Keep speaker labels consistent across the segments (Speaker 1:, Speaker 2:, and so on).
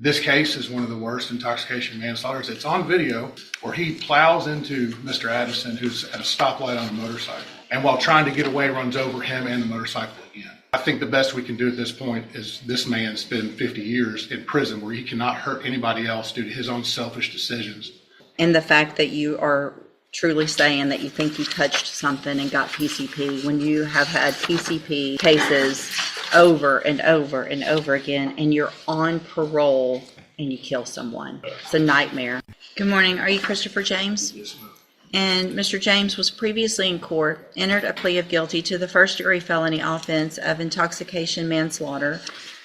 Speaker 1: This case is one of the worst intoxication manslaughters. It's on video where he plows into Mr. Addison, who's at a stoplight on a motorcycle, and while trying to get away, runs over him and the motorcycle again. I think the best we can do at this point is this man spent 50 years in prison where he cannot hurt anybody else due to his own selfish decisions.
Speaker 2: And the fact that you are truly saying that you think you touched something and got PCP when you have had PCP cases over and over and over again, and you're on parole and you kill someone. It's a nightmare. Good morning. Are you Christopher James?
Speaker 1: Yes, ma'am.
Speaker 2: And Mr. James was previously in court, entered a plea of guilty to the first-degree felony offense of intoxication manslaughter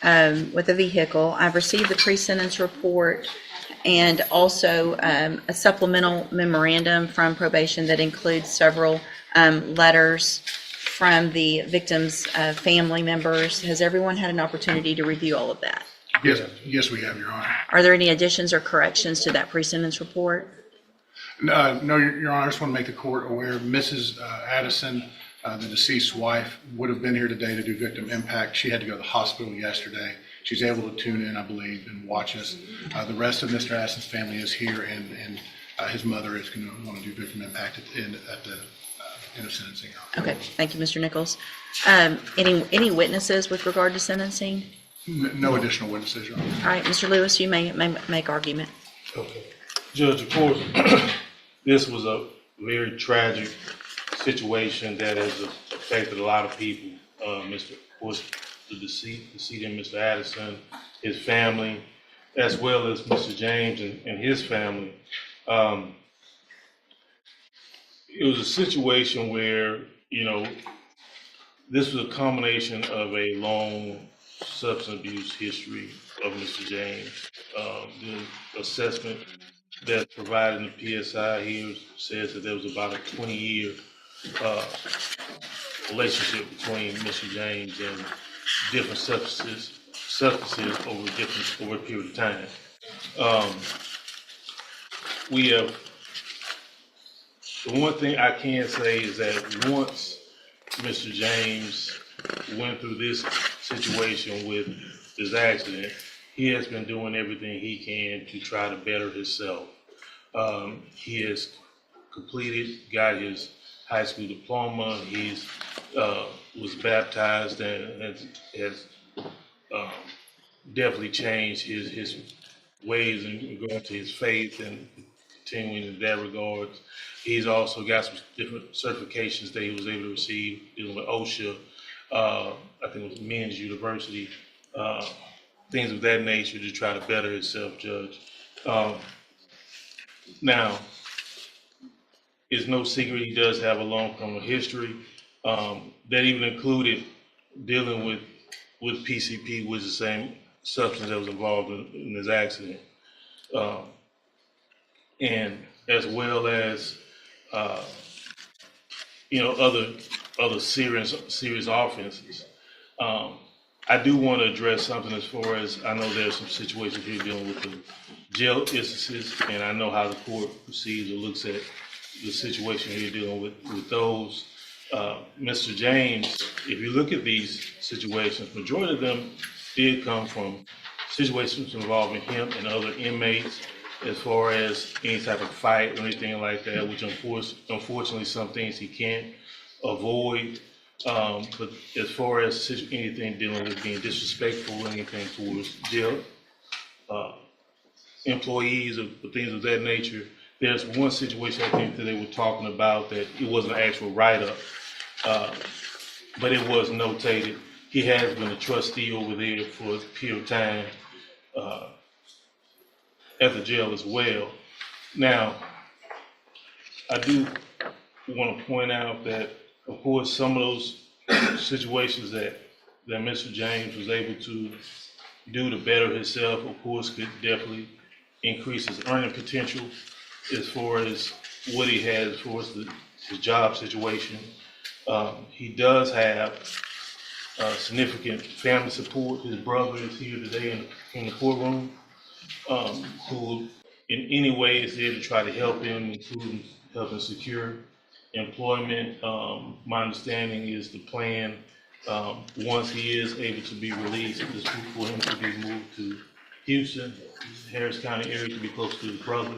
Speaker 2: with a vehicle. I've received the pre-sentence report and also a supplemental memorandum from probation that includes several letters from the victim's family members. Has everyone had an opportunity to review all of that?
Speaker 1: Yes, we have, Your Honor.
Speaker 2: Are there any additions or corrections to that pre-sentence report?
Speaker 1: No, Your Honor, I just want to make the court aware. Mrs. Addison, the deceased wife, would have been here today to do victim impact. She had to go to the hospital yesterday. She's able to tune in, I believe, and watch us. The rest of Mr. Addison's family is here, and his mother is going to want to do victim impact at the in a sentencing.
Speaker 2: Okay, thank you, Mr. Nichols. Any witnesses with regard to sentencing?
Speaker 1: No additional witnesses, Your Honor.
Speaker 2: All right, Mr. Lewis, you may make argument.
Speaker 3: Okay. Judge, of course, this was a very tragic situation that has affected a lot of people. Of course, the decedent, Mr. Addison, his family, as well as Mr. James and his family. It was a situation where, this was a combination of a long substance abuse history of Mr. James. The assessment that's provided in the PSI here says that there was about a 20-year relationship between Mr. James and different substances over a period of time. The one thing I can say is that once Mr. James went through this situation with his accident, he has been doing everything he can to try to better himself. He has got his high school diploma. He's was baptized and has definitely changed his ways and going to his faith and continuing in that regard. He's also got some different certifications that he was able to receive dealing with OSHA. I think it was Men's University, things of that nature to try to better himself, Judge. Now, it's no secret he does have a long criminal history. That even included dealing with PCP, which is the same substance that was involved in his accident. And as well as, other serious offenses. I do want to address something as far as, I know there's some situations here dealing with the jail instances, and I know how the court proceeds or looks at the situation here dealing with those. Mr. James, if you look at these situations, majority of them did come from situations involving him and other inmates, as far as any type of fight or anything like that, which unfortunately some things he can't avoid. But as far as anything dealing with being disrespectful or anything towards jail employees or things of that nature, there's one situation I think that they were talking about that it wasn't an actual write-up, but it was notated. He has been a trustee over there for a period of time at the jail as well. Now, I do want to point out that, of course, some of those situations that Mr. James was able to do to better himself, of course, could definitely increase his earning potential as far as what he has as far as his job situation. He does have significant family support. His brother is here today in the courtroom, who in any way is there to try to help him, including helping secure employment. My understanding is the plan, once he is able to be released, is for him to be moved to Houston, Harris County area, to be close to his brother,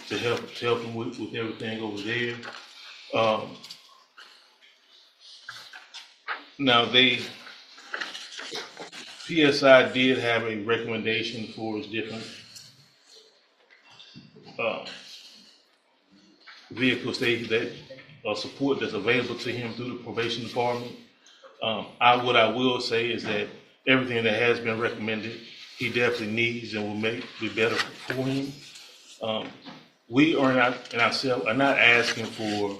Speaker 3: to help him with everything over there. Now PSI did have a recommendation for his different vehicles that support that's available to him through the probation department. What I will say is that everything that has been recommended, he definitely needs and will be better for him. We are not asking for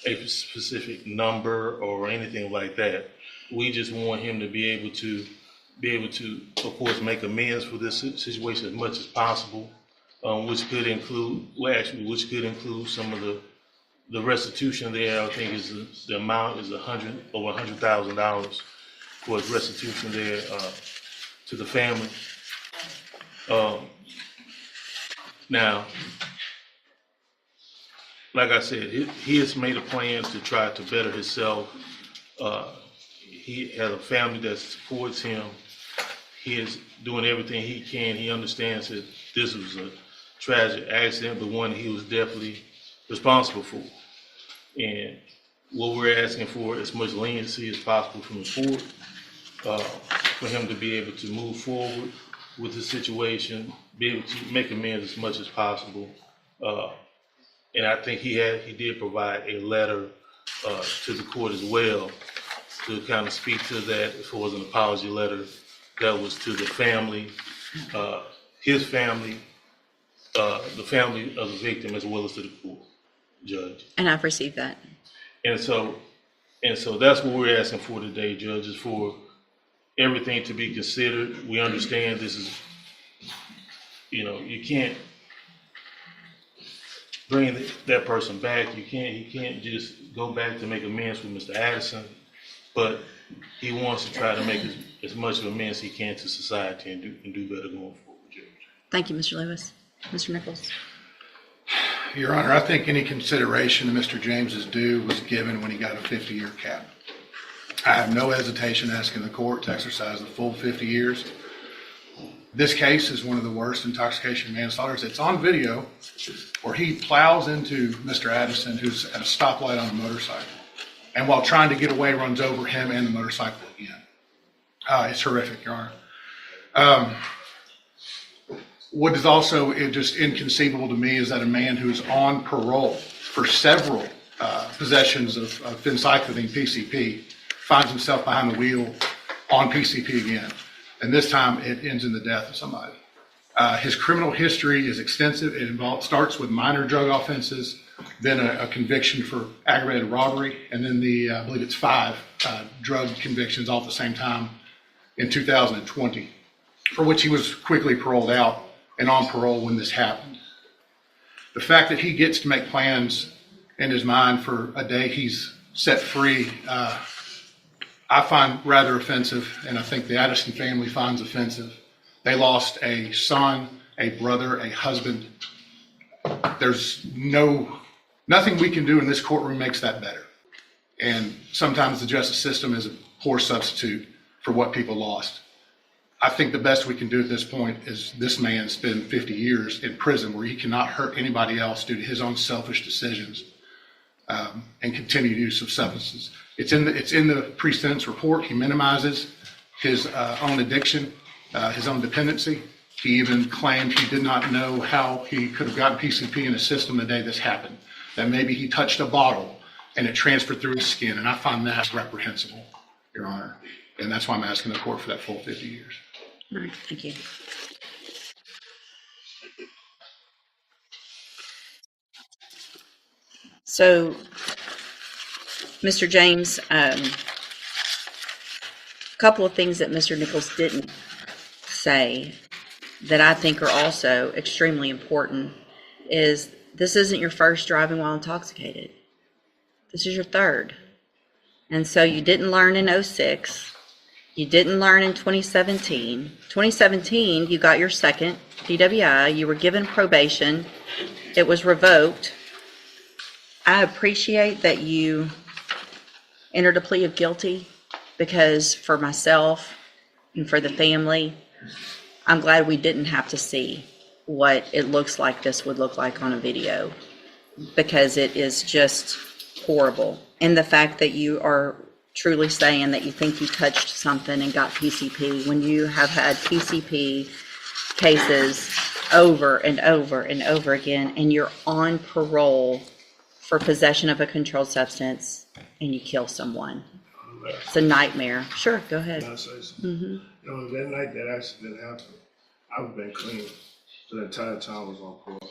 Speaker 3: a specific number or anything like that. We just want him to be able to, of course, make amends for this situation as much as possible, which could include some of the restitution there. I think the amount is over $100,000 for his restitution there to the family. Now, like I said, he has made a plan to try to better himself. He has a family that supports him. He is doing everything he can. He understands that this was a tragic accident, but one he was definitely responsible for. And what we're asking for is as much leniency as possible from the court, for him to be able to move forward with the situation, be able to make amends as much as possible. And I think he did provide a letter to the court as well to kind of speak to that as far as an apology letter that was to the family, his family, the family of the victim, as well as to the court, Judge.
Speaker 2: And I've received that.
Speaker 3: And so that's what we're asking for today, Judge, is for everything to be considered. We understand this is, you can't bring that person back. He can't just go back to make amends with Mr. Addison, but he wants to try to make as much of amends he can to society and do better going forward, Judge.
Speaker 2: Thank you, Mr. Lewis. Mr. Nichols.
Speaker 1: Your Honor, I think any consideration to Mr. James's due was given when he got a 50-year cap. I have no hesitation asking the court to exercise the full 50 years. This case is one of the worst intoxication manslaughters. It's on video where he plows into Mr. Addison, who's at a stoplight on a motorcycle, and while trying to get away, runs over him and the motorcycle again. It's horrific, Your Honor. What is also just inconceivable to me is that a man who's on parole for several possessions of phencyclidine, PCP, finds himself behind the wheel on PCP again. And this time it ends in the death of somebody. His criminal history is extensive. It starts with minor drug offenses, then a conviction for aggravated robbery, and then I believe it's 5 drug convictions all at the same time in 2020, for which he was quickly paroled out and on parole when this happened. The fact that he gets to make plans in his mind for a day he's set free, I find rather offensive, and I think the Addison family finds offensive. They lost a son, a brother, a husband. There's nothing we can do in this courtroom makes that better. And sometimes the justice system is a poor substitute for what people lost. I think the best we can do at this point is this man spend 50 years in prison where he cannot hurt anybody else due to his own selfish decisions, and continued use of substances. It's in the pre-sentence report. He minimizes his own addiction, his own dependency. He even claimed he did not know how he could have gotten PCP in his system the day this happened, that maybe he touched a bottle and it transferred through his skin. And I find that reprehensible, Your Honor. And that's why I'm asking the court for that full 50 years.
Speaker 2: All right, thank you. So, Mr. James, a couple of things that Mr. Nichols didn't say that I think are also extremely important is this isn't your first driving while intoxicated. This is your third. And so you didn't learn in 06. You didn't learn in 2017. 2017, you got your second DWI. You were given probation. It was revoked. I appreciate that you entered a plea of guilty because for myself and for the family, I'm glad we didn't have to see what it looks like this would look like on a video, because it is just horrible. And the fact that you are truly saying that you think you touched something and got PCP when you have had PCP cases over and over and over again, and you're on parole for possession of a controlled substance and you kill someone. It's a nightmare. Sure, go ahead.
Speaker 4: Can I say something? You know, that night that accident happened, I've been clean the entire time I was on parole.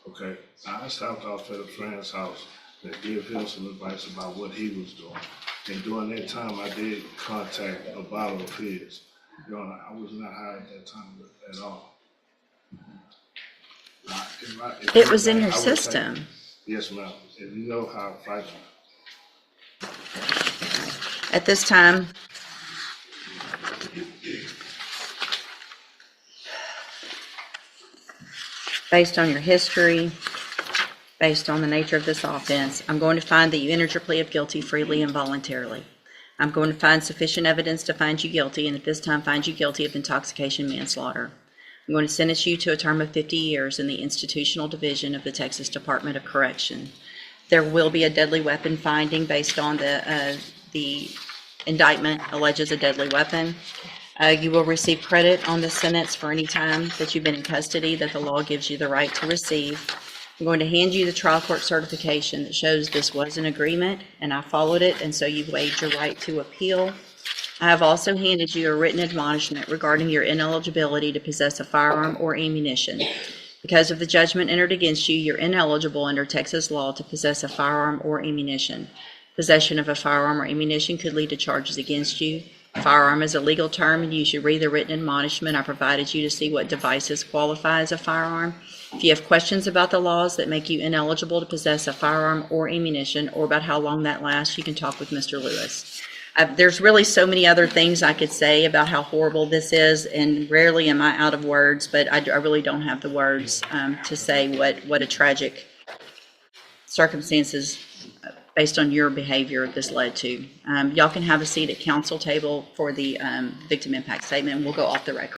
Speaker 4: Okay, now I stopped off at a friend's house and give him some advice about what he was doing. And during that time, I did contact a bottle of his. You know, I was not high at that time at all. Now,
Speaker 2: It was in your
Speaker 4: I would say-
Speaker 2: system.
Speaker 4: Yes, ma'am. If you know how I fight.
Speaker 2: At this time, based on your history, based on the nature of this offense, I'm going to find that you entered your plea of guilty freely and voluntarily. I'm going to find sufficient evidence to find you guilty, and at this time find you guilty of intoxication manslaughter. I'm going to sentence you to a term of 50 years in the institutional division of the Texas Department of Correction. There will be a deadly weapon finding based on the indictment alleges a deadly weapon. You will receive credit on this sentence for any time that you've been in custody that the law gives you the right to receive. I'm going to hand you the trial court certification that shows this was an agreement and I followed it, and so you've waived your right to appeal. I have also handed you a written admonishment regarding your ineligibility to possess a firearm or ammunition. Because of the judgment entered against you, you're ineligible under Texas law to possess a firearm or ammunition. Possession of a firearm or ammunition could lead to charges against you. Firearm is a legal term, and you should read the written admonishment I provided you to see what devices qualify as a firearm. If you have questions about the laws that make you ineligible to possess a firearm or ammunition, or about how long that lasts, you can talk with Mr. Lewis. There's really so many other things I could say about how horrible this is, and rarely am I out of words, but I really don't have the words to say what a tragic circumstances based on your behavior this led to. Y'all can have a seat at council table for the victim impact statement. We'll go off the record.